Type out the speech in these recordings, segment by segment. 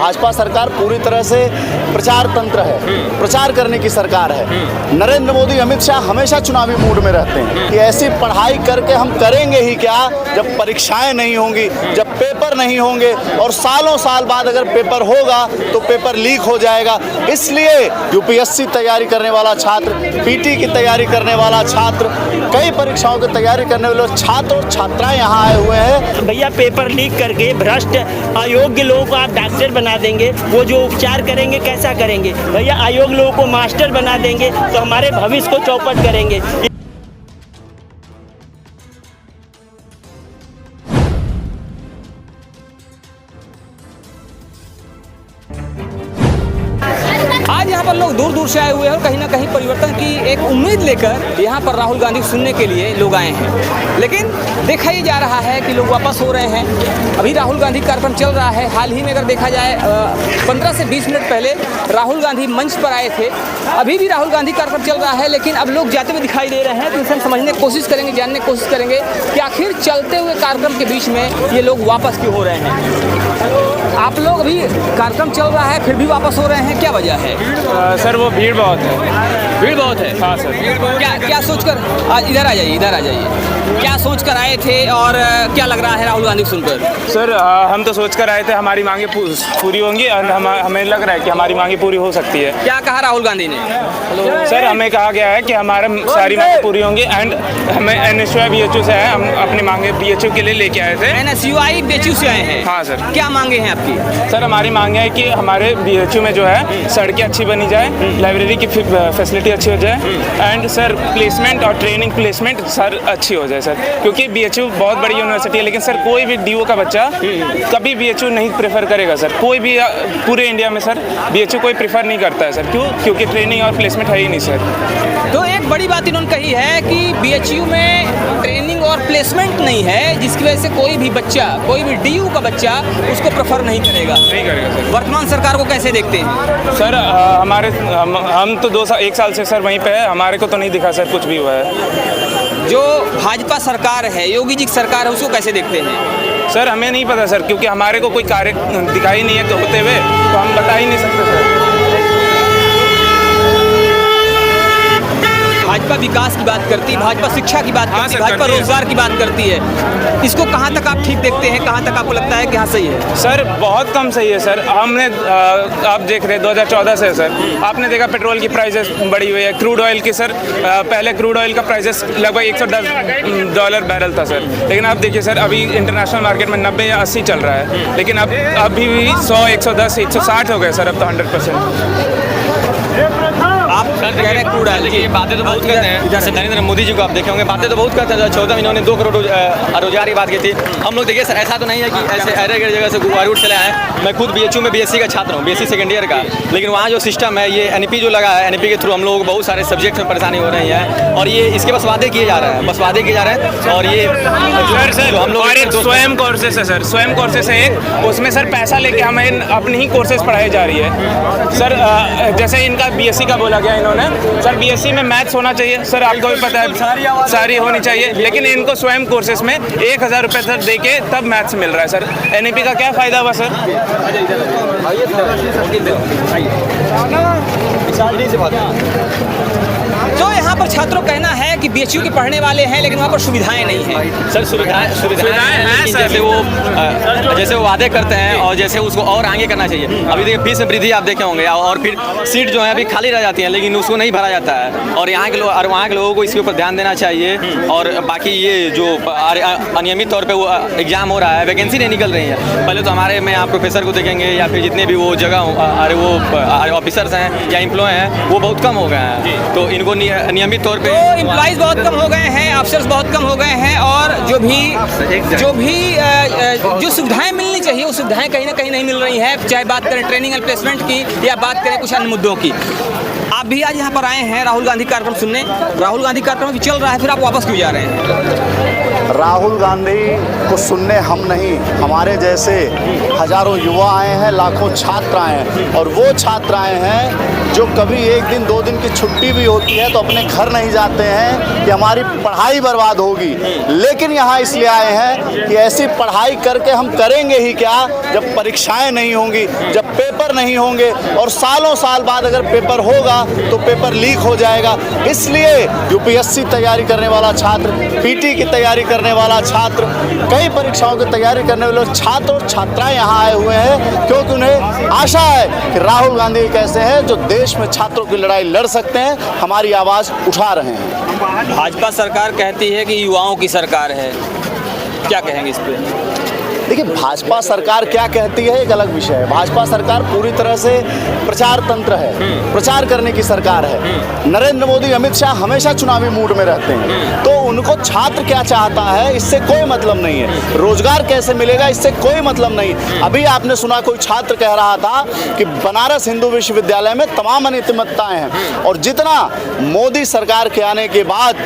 भाजपा सरकार पूरी तरह से प्रचार तंत्र है, प्रचार करने की सरकार है। नरेंद्र मोदी, अमित शाह हमेशा चुनावी मूड में रहते हैं कि ऐसी पढ़ाई करके हम करेंगे ही क्या जब परीक्षाएं नहीं होंगी, जब पेपर नहीं होंगे, और सालों साल बाद अगर पेपर होगा तो पेपर लीक हो जाएगा। इसलिए यूपीएससी तैयारी करने वाला छात्र, पीटी की तैयारी करने वाला छात्र, कई परीक्षाओं की तैयारी करने वाले छात्र और छात्राएं यहाँ आए हुए हैं। भैया पेपर लीक करके भ्रष्ट अयोग्य लोगों को आप डॉक्टर बना देंगे, वो जो उपचार करेंगे कैसा करेंगे? भैया अयोग्य लोगों को मास्टर बना देंगे तो हमारे भविष्य को चौपट करेंगे। आज यहाँ पर लोग दूर दूर से आए हुए हैं और कहीं ना कहीं परिवर्तन की एक उम्मीद लेकर यहाँ पर राहुल गांधी को सुनने के लिए लोग आए हैं। लेकिन देखा ही जा रहा है कि लोग वापस हो रहे हैं। अभी राहुल गांधी कार्यक्रम चल रहा है। हाल ही में अगर देखा जाए 15 से 20 मिनट पहले राहुल गांधी मंच पर आए थे। अभी भी राहुल गांधी कार्यक्रम चल रहा है, लेकिन अब लोग जाते हुए दिखाई दे रहे हैं। तो इनसे हम समझने की कोशिश करेंगे, जानने की कोशिश करेंगे कि आखिर चलते हुए कार्यक्रम के बीच में ये लोग वापस क्यों हो रहे हैं। आप लोग अभी कार्यक्रम चल रहा है फिर भी वापस हो रहे हैं, क्या वजह है? सर वो भीड़ बहुत है। भीड़ बहुत है? हाँ सर। क्या सोचकर इधर आ जाइए, इधर आ जाइए। क्या सोचकर आए थे और क्या लग रहा है राहुल गांधी को सुनकर? सर हम तो सोचकर आए थे हमारी मांगे पूरी होंगी और हमें लग रहा है कि हमारी मांगे पूरी हो सकती है। क्या कहा राहुल गांधी ने? सर हमें कहा गया है कि हमारा सारी मांगे पूरी होंगी एंड हमें NSUI BHU से है, हम अपनी मांगे BHU के लिए लेके आए थे। NSUI BHU से आए हैं? हाँ सर। क्या मांगे हैं आपकी? सर हमारी मांगे है कि हमारे BHU में जो है सड़कें अच्छी बनी जाए, लाइब्रेरी की फैसिलिटी अच्छी हो जाए एंड सर प्लेसमेंट और ट्रेनिंग प्लेसमेंट सर अच्छी हो जाए सर, क्योंकि BHU बहुत बड़ी यूनिवर्सिटी है, लेकिन सर कोई भी DO का बच्चा कभी BHU नहीं प्रेफर करेगा सर। कोई भी पूरे इंडिया में सर BHU कोई प्रेफर नहीं करता है सर। क्यों? क्योंकि ट्रेनिंग और प्लेसमेंट है ही नहीं सर। तो एक बड़ी बात इन्होंने कही है कि BHU में ट्रेनिंग और प्लेसमेंट नहीं है, जिसकी वजह से कोई भी बच्चा, कोई भी DU का बच्चा उसको प्रेफर नहीं करेगा सर। वर्तमान सरकार को कैसे देखते हैं? सर हम तो 1 साल से सर वहीं पे है, हमारे को तो नहीं दिखा सर कुछ भी हुआ है। जो भाजपा सरकार है, योगी जी की सरकार है, उसको कैसे देखते हैं? सर हमें नहीं पता सर, क्योंकि हमारे को कोई कार्य दिखाई नहीं है तो होते हुए, तो हम बता ही नहीं सकते सर। भाजपा विकास की बात करती है, भाजपा शिक्षा की बात करती है, भाजपा रोजगार की बात करती है। इसको कहाँ तक आप ठीक देखते हैं? कहाँ तक आपको लगता है कि हाँ सही है? सर बहुत कम सही है सर। हमने आप देख रहे 2014 से सर आपने देखा पेट्रोल की प्राइसेस बढ़ी हुई है। क्रूड ऑयल की सर पहले क्रूड ऑयल का प्राइसेस लगभग $110 बैरल था सर, लेकिन आप देखिए सर अभी इंटरनेशनल मार्केट में 90 या 80 चल रहा है, लेकिन अब अभी भी 100, 110, 160 हो गए सर अब तो 100%। आप कह रहे क्रूड ऑयल की बातें तो बहुत करते हैं। जैसे नरेंद्र मोदी जी को आप देखे होंगे, बातें तो बहुत करते हैं। 14 में इन्होंने 2 करोड़ रोजगार की बात की थी। हम लोग देखिए सर ऐसा तो नहीं है कि ऐसे अरे गए जगह से रूट चले आए। मैं खुद BHU में BSc का छात्र हूँ, BSc सेकेंड ईयर का, लेकिन वहाँ जो सिस्टम है ये NEP जो लगा है, NEP के थ्रू हम लोगों को बहुत सारे सब्जेक्ट में परेशानी हो रही है और ये इसके बस वादे किए जा रहे हैं, बस वादे किए जा रहे हैं। और ये सर हम लोग स्वयं कोर्सेस है सर, स्वयं कोर्सेस है एक, उसमें सर पैसा लेके हमें अपनी ही कोर्सेज पढ़ाई जा रही है सर। जैसे इनका BSc का बोला गया इन्होंने सर, BSc में मैथ्स होना चाहिए सर, आपको भी पता है सारी होनी चाहिए, लेकिन इनको स्वयं कोर्सेज में 1000 रुपये सर दे के तब मैथ्स मिल रहा है सर। NEP का क्या फ़ायदा हुआ सर? तो यहाँ पर छात्रों का कहना है कि BHU के पढ़ने वाले हैं लेकिन वहाँ पर सुविधाएं नहीं हैं। सर सुविधाएं हैं सर। जैसे वो वादे करते हैं और जैसे उसको और आगे करना चाहिए। अभी देखिए फीस में वृद्धि आप देखे होंगे और फिर सीट जो है अभी खाली रह जाती हैं, लेकिन उसको नहीं भरा जाता है। और यहाँ के लोग और वहाँ के लोगों को इसके ऊपर ध्यान देना चाहिए। और बाकी ये जो अनियमित तौर पर वो एग्जाम हो रहा है, वैकेंसी नहीं निकल रही है। पहले तो हमारे में आप प्रोफेसर को देखेंगे या फिर जितने भी वो जगह अरे वो ऑफिसर्स हैं या एम्प्लॉय हैं वो बहुत कम हो गए हैं, तो इनको नियमित तौर पे एम्प्लॉइज बहुत कम हो गए हैं, अफसर्स बहुत कम हो गए हैं और जो सुविधाएं मिलनी चाहिए वो सुविधाएं कहीं ना कहीं नहीं मिल रही हैं। चाहे बात करें ट्रेनिंग एंड प्लेसमेंट की या बात करें कुछ अन्य मुद्दों की। आप भी आज यहाँ पर आए हैं राहुल गांधी कार्यक्रम सुनने। राहुल गांधी कार्यक्रम भी चल रहा है, फिर आप वापस क्यों जा रहे हैं? राहुल गांधी को सुनने हम नहीं, हमारे जैसे हजारों युवा आए हैं, लाखों छात्र आए हैं, और वो छात्र आए हैं जो कभी एक दिन दो दिन की छुट्टी भी होती है तो अपने घर नहीं जाते हैं कि हमारी पढ़ाई बर्बाद होगी, लेकिन यहाँ इसलिए आए हैं कि ऐसी पढ़ाई करके हम करेंगे ही क्या जब परीक्षाएं नहीं होंगी, जब पेपर नहीं होंगे, और सालों साल बाद अगर पेपर होगा तो पेपर लीक हो जाएगा। इसलिए यूपीएससी तैयारी करने वाला छात्र, पीटी की तैयारी करने वाला छात्र, कई परीक्षाओं की तैयारी करने वाले छात्र और छात्राएं यहाँ आए हुए हैं, क्योंकि उन्हें आशा है कि राहुल गांधी एक ऐसे हैं जो देश में छात्रों की लड़ाई लड़ सकते हैं, हमारी आवाज़ उठा रहे हैं। भाजपा सरकार कहती है कि युवाओं की सरकार है, क्या कहेंगे इस पे? देखिए, भाजपा सरकार क्या कहती है एक अलग विषय है। भाजपा सरकार पूरी तरह से प्रचार तंत्र है, प्रचार करने की सरकार है। नरेंद्र मोदी, अमित शाह हमेशा चुनावी मूड में रहते हैं, तो उनको छात्र क्या चाहता है इससे कोई मतलब नहीं है, रोजगार कैसे मिलेगा इससे कोई मतलब नहीं। अभी आपने सुना कोई छात्र कह रहा था कि बनारस हिंदू विश्वविद्यालय में तमाम अनियमितताएं हैं, और जितना मोदी सरकार के आने के बाद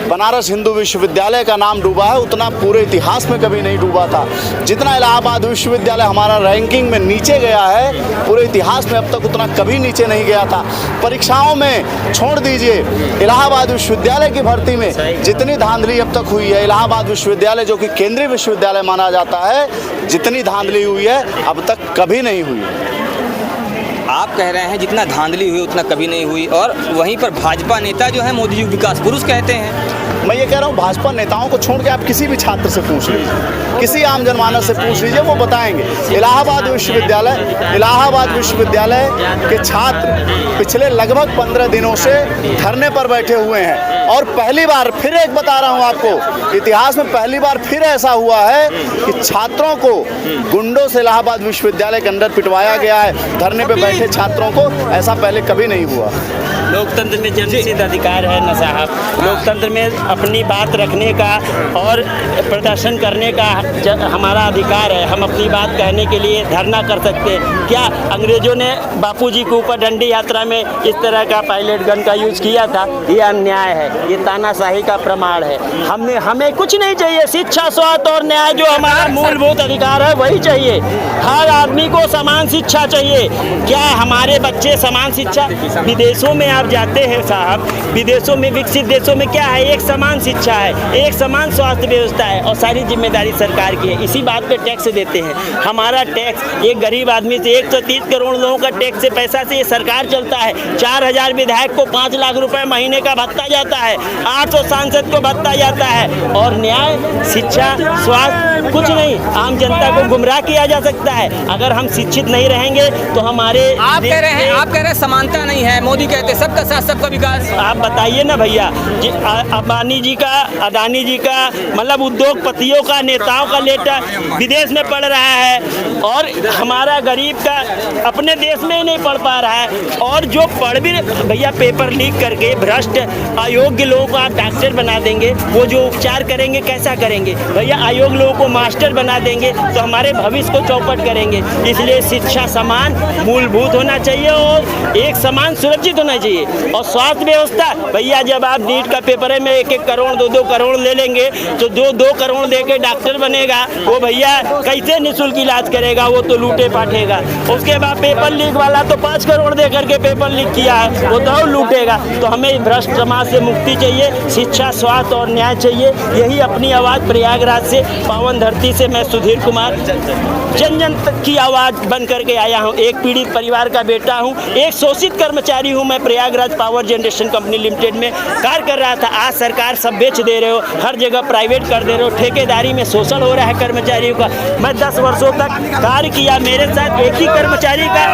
बनारस हिंदू विश्वविद्यालय का नाम डूबा है उतना पूरे इतिहास में कभी नहीं डूबा था। जितना इलाहाबाद विश्वविद्यालय हमारा रैंकिंग में नीचे गया है, पूरे इतिहास में अब तक उतना कभी नीचे नहीं गया था। परीक्षाओं में छोड़ दीजिए, इलाहाबाद विश्वविद्यालय की भर्ती में जितनी धांधली अब तक हुई है, इलाहाबाद विश्वविद्यालय जो कि केंद्रीय विश्वविद्यालय माना जाता है, जितनी धांधली हुई है अब तक कभी नहीं हुई। आप कह रहे हैं जितना धांधली हुई उतना कभी नहीं हुई, और वहीं पर भाजपा नेता जो है मोदी जी विकास पुरुष कहते हैं। मैं ये कह रहा हूँ, भाजपा नेताओं को छोड़ के आप किसी भी छात्र से पूछ लीजिए, किसी आम जनमानस से पूछ लीजिए, वो बताएंगे। इलाहाबाद विश्वविद्यालय के छात्र पिछले लगभग 15 दिनों से धरने पर बैठे हुए हैं, और पहली बार फिर एक बता रहा हूँ आपको, इतिहास में पहली बार फिर ऐसा हुआ है कि छात्रों को गुंडों से इलाहाबाद विश्वविद्यालय के अंदर पिटवाया गया है। धरने पर बैठे छात्रों को ऐसा पहले कभी नहीं हुआ। लोकतंत्र में जन्मसिद्ध अधिकार है ना साहब, लोकतंत्र में अपनी बात रखने का और प्रदर्शन करने का हमारा अधिकार है। हम अपनी बात कहने के लिए धरना कर सकते हैं। क्या अंग्रेजों ने बापूजी के ऊपर डंडी यात्रा में इस तरह का पायलट गन का यूज किया था? ये अन्याय है, ये तानाशाही का प्रमाण है। हमें कुछ नहीं चाहिए, शिक्षा, स्वास्थ्य और न्याय जो हमारा मूलभूत अधिकार है वही चाहिए। हर आदमी को समान शिक्षा चाहिए। क्या हमारे बच्चे समान शिक्षा? विदेशों में आप जाते हैं साहब, विदेशों में, विकसित देशों में क्या है? एक समान शिक्षा है, एक समान स्वास्थ्य व्यवस्था है, और सारी जिम्मेदारी सरकार की है। इसी बात पे टैक्स देते हैं। हमारा टैक्स एक गरीब आदमी से 130 करोड़ लोगों का टैक्स से पैसा से ये सरकार चलता है। 4000 विधायक को 5 लाख रुपए महीने का भत्ता जाता है, 800 सांसद को भत्ता जाता है, और न्याय, शिक्षा, स्वास्थ्य कुछ नहीं। आम जनता को गुमराह किया जा सकता है। अगर हम शिक्षित नहीं रहेंगे तो हमारे आप कह रहे हैं समानता नहीं है, मोदी कहते सबका साथ सबका विकास। आप बताइए ना भैया, अदानी जी का मतलब उद्योगपतियों का, नेताओं का लेटर विदेश में पढ़ रहा है, और हमारा गरीब का अपने देश में ही नहीं पढ़ पा रहा है। और जो पढ़ भी, भैया पेपर लीक करके भ्रष्ट अयोग्य लोगों को आप डॉक्टर बना देंगे, वो जो उपचार करेंगे कैसा करेंगे? भैया अयोग्य लोगों को मास्टर बना देंगे तो हमारे भविष्य को चौपट करेंगे। इसलिए शिक्षा समान मूलभूत होना चाहिए और एक समान सुरक्षित होना चाहिए। और स्वास्थ्य व्यवस्था, भैया जब आप नीट का पेपर है में 1-1 करोड़ 2-2 करोड़ ले लेंगे तो 2-2 करोड़ दे के डॉक्टर बनेगा, वो भैया कैसे निःशुल्क इलाज करेगा? वो तो लूटे पाटेगा। उसके बाद पेपर लीक वाला तो 5 करोड़ दे करके पेपर लीक किया है, वो तो लूटेगा। तो हमें भ्रष्ट समाज से मुक्ति चाहिए, शिक्षा, स्वास्थ्य और न्याय चाहिए। यही अपनी आवाज़ प्रयागराज से, पावन धरती से मैं सुधीर कुमार जन जन तक की आवाज़ बन करके आया हूँ। एक पीड़ित परिवार का बेटा हूँ, एक शोषित कर्मचारी हूँ। मैं Prayagraj power generation company limited में कार्य कर रहा था। आज सरकार सब बेच दे रहे हो, हर जगह प्राइवेट कर दे रहे हो, ठेकेदारी में शोषण हो रहा है कर्मचारियों का। मैं 10 वर्षों तक कार्य किया, मेरे साथ एक ही कर्मचारी का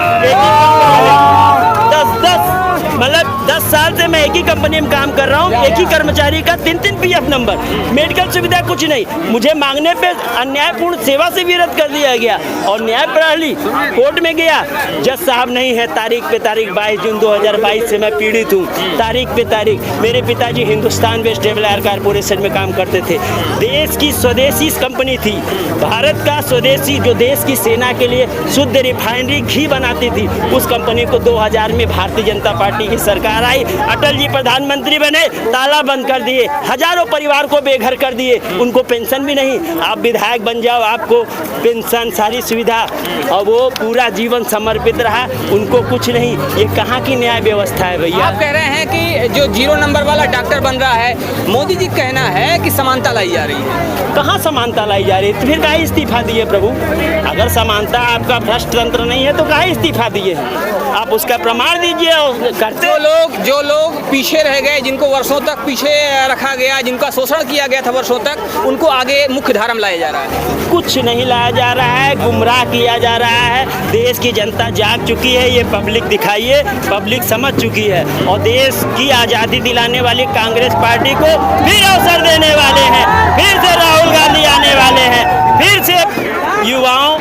10 साल से मैं एक ही कंपनी में काम कर रहा हूँ। एक ही कर्मचारी का 3-3 PF नंबर, मेडिकल सुविधा कुछ नहीं। मुझे मांगने पे अन्यायपूर्ण सेवा से विरोध कर दिया गया और न्याय प्रणाली कोर्ट में गया। जज साहब नहीं है, तारीख पे तारीख 22 जून 2022 से मैं पीड़ित हूँ। तारीख पे तारीख मेरे पिताजी हिंदुस्तान वेस्ट डेवलपमेंट कारपोरेशन में काम करते थे। देश की स्वदेशी कंपनी थी, भारत का स्वदेशी, जो देश की सेना के लिए शुद्ध रिफाइनरी घी बनाती थी। उस कंपनी को 2000 में भारतीय जनता पार्टी की सरकार आई, अटल जी प्रधानमंत्री बने, ताला बंद कर दिए, हजारों परिवार को बेघर कर दिए, उनको पेंशन भी नहीं। आप विधायक बन जाओ, आपको पेंशन सारी सुविधा, और वो पूरा जीवन समर्पित रहा, उनको कुछ नहीं। ये कहाँ की न्याय व्यवस्था है भैया? आप कह रहे हैं कि जो 0 नंबर वाला डॉक्टर बन रहा है, मोदी जी कहना है कि समानता लाई जा रही है। कहाँ समानता लाई जा रही है? तो फिर काहे इस्तीफा दिए प्रभु? अगर समानता आपका भ्रष्ट तंत्र नहीं है तो काहे इस्तीफा दिए हैं? आप उसका प्रमाण दीजिए और करते। जो लोग पीछे रह गए, जिनको वर्षों तक पीछे रखा गया, जिनका शोषण किया गया था वर्षों तक, उनको आगे मुख्य धारा में लाया जा रहा है। कुछ नहीं लाया जा रहा है, गुमराह किया जा रहा है। देश की जनता जाग चुकी है, ये पब्लिक दिखाइए, पब्लिक समझ चुकी है, और देश की आज़ादी दिलाने वाली कांग्रेस पार्टी को फिर अवसर देने वाले हैं, फिर से राहुल गांधी आने वाले हैं, फिर से युवाओं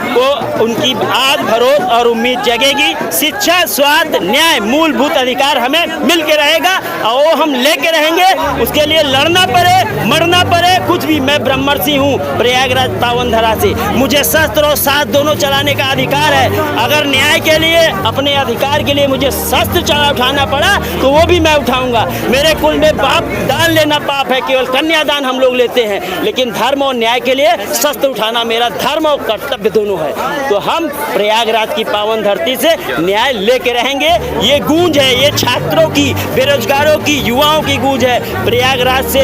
को उनकी आस भरोसा और उम्मीद जगेगी। शिक्षा, स्वास्थ्य, न्याय, मूलभूत अधिकार हमें मिल के रहेगा और वो हम लेके रहेंगे। उसके लिए लड़ना पड़े, मरना पड़े, कुछ भी। मैं ब्रह्मर्षि हूँ प्रयागराज पावन धरा से, मुझे शस्त्र और साथ दोनों चलाने का अधिकार है। अगर न्याय के लिए, अपने अधिकार के लिए मुझे शस्त्र उठाना पड़ा तो वो भी मैं उठाऊंगा। मेरे कुल में बाप दान लेना पाप है, केवल कन्यादान हम लोग लेते हैं, लेकिन धर्म और न्याय के लिए शस्त्र उठाना मेरा धर्म और कर्तव्य दोनों है। तो हम प्रयागराज की पावन धरती से न्याय लेके रहेंगे। ये गूंज है, ये छात्रों की, बेरोजगारों की, युवाओं की गूंज है। प्रयागराज से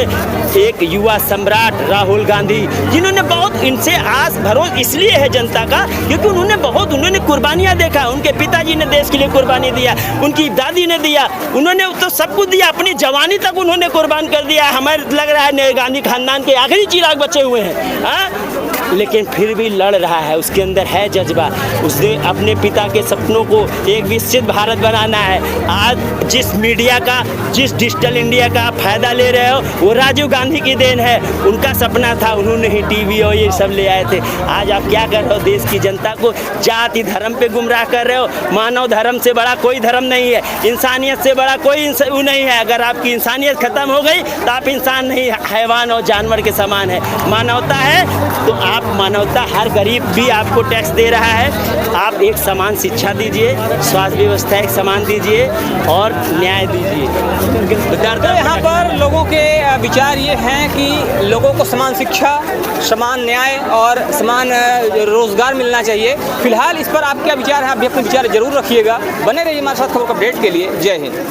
एक युवा सम्राट राहुल गांधी, जिन्होंने बहुत, इनसे आस भरोसा इसलिए है जनता का क्योंकि उन्होंने कुर्बानियां देखा। उनके पिताजी ने देश के लिए कुर्बानी दिया, उनकी दादी ने दिया, उन्होंने तो सब कुछ दिया, अपनी जवानी तक उन्होंने कुर्बान कर दिया। हमें लग रहा है गांधी खानदान के आखिरी चिराग बचे हुए हैं, लेकिन फिर भी लड़ रहा है। उसके अंदर है जज्बा, उसने अपने पिता के सपनों को एक विकसित भारत बनाना है। आज जिस मीडिया का, जिस डिजिटल इंडिया का आप फायदा ले रहे हो, वो राजीव गांधी की देन है। उनका सपना था, उन्होंने ही टीवी और ये सब ले आए थे। आज आप क्या कर रहे हो? देश की जनता को जाति धर्म पे गुमराह कर रहे हो। मानव धर्म से बड़ा कोई धर्म नहीं है, इंसानियत से बड़ा कोई नहीं है। अगर आपकी इंसानियत खत्म हो गई तो आप इंसान नहीं, हैवान और जानवर के समान है। मानवता है तो आप मानवता, हर गरीब भी आपको टैक्स दे रहा है। आप एक समान शिक्षा दीजिए, स्वास्थ्य व्यवस्था एक समान दीजिए और न्याय दीजिए। तो यहाँ पर लोगों के विचार ये हैं कि लोगों को समान शिक्षा, समान न्याय और समान रोजगार मिलना चाहिए। फिलहाल इस पर आप क्या विचार है? आप भी अपने विचार जरूर रखिएगा। बने रहिए हमारे साथ खबर अपडेट के लिए। जय हिंद।